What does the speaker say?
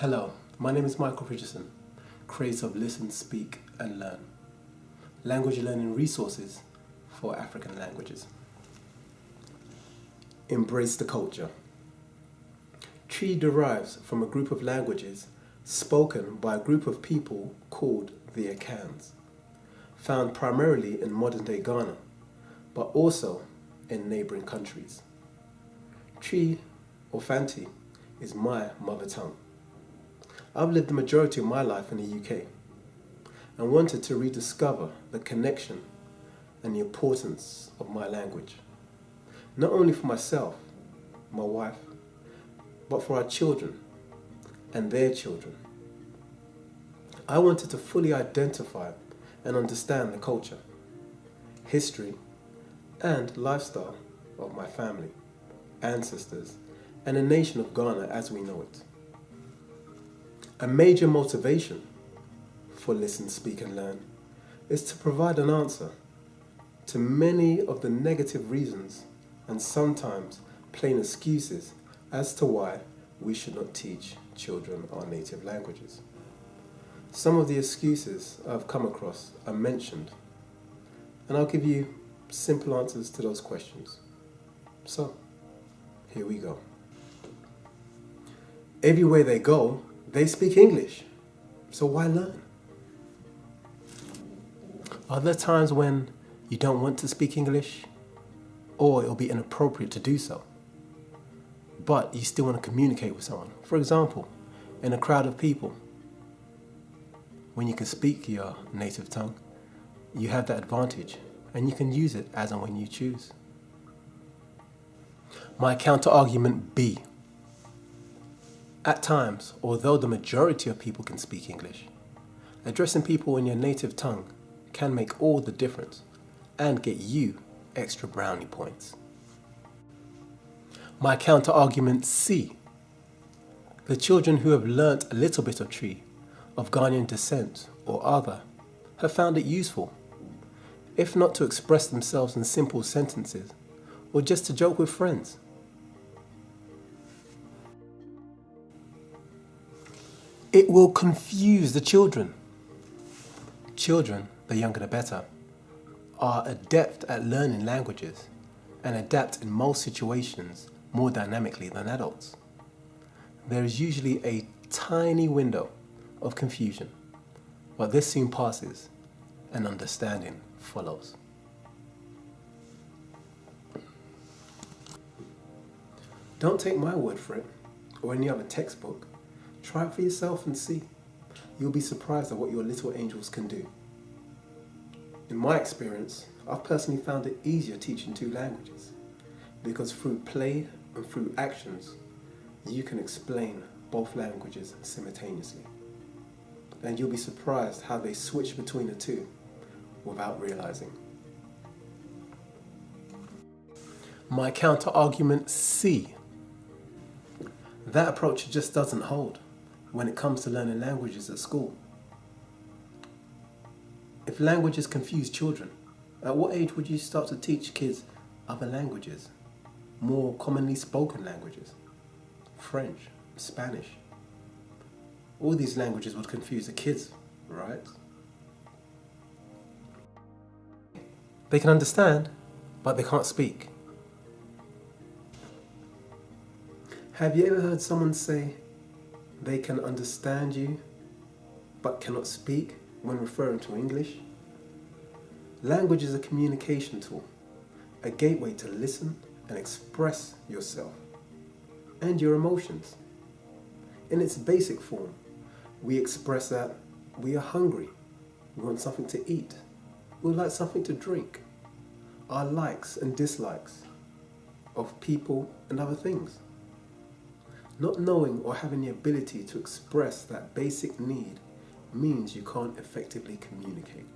Hello, my name is Michael Richardson, creator of Listen, Speak and Learn, language learning resources for African languages. Embrace the culture. Twi derives from a group of languages spoken by a group of people called the Akans, found primarily in modern-day Ghana, but also in neighbouring countries. Twi or Fanti is my mother tongue. I've lived the majority of my life in the UK and wanted to rediscover the connection and the importance of my language, not only for myself, my wife, but for our children and their children. I wanted to fully identify and understand the culture, history, and lifestyle of my family, ancestors, and the nation of Ghana as we know it. A major motivation for Listen, Speak and Learn is to provide an answer to many of the negative reasons and sometimes plain excuses as to why we should not teach children our native languages. Some of the excuses I've come across are mentioned, and I'll give you simple answers to those questions. So, here we go. Everywhere they go, they speak English, so why learn? Are there times when you don't want to speak English, or it'll be inappropriate to do so, but you still want to communicate with someone? For example, in a crowd of people, when you can speak your native tongue, you have that advantage, and you can use it as and when you choose. My counter-argument B. At times, although the majority of people can speak English, addressing people in your native tongue can make all the difference and get you extra brownie points. My counter-argument C. The children who have learnt a little bit of Twi, of Ghanaian descent or other, have found it useful, if not to express themselves in simple sentences or just to joke with friends. It will confuse the children. Children, the younger the better, are adept at learning languages and adapt in most situations more dynamically than adults. There is usually a tiny window of confusion, but this soon passes and understanding follows. Don't take my word for it or any other textbook. Try it for yourself and see. You'll be surprised at what your little angels can do. In my experience, I've personally found it easier teaching two languages because through play and through actions, you can explain both languages simultaneously. And you'll be surprised how they switch between the two without realizing. My counter-argument C. That approach just doesn't hold when it comes to learning languages at school. If languages confuse children, at what age would you start to teach kids other languages, more commonly spoken languages? French, Spanish. All these languages would confuse the kids, right? They can understand, but they can't speak. Have you ever heard someone say they can understand you, but cannot speak when referring to English? Language is a communication tool, a gateway to listen and express yourself and your emotions. In its basic form, we express that we are hungry, we want something to eat, we would like something to drink, our likes and dislikes of people and other things. Not knowing or having the ability to express that basic need means you can't effectively communicate.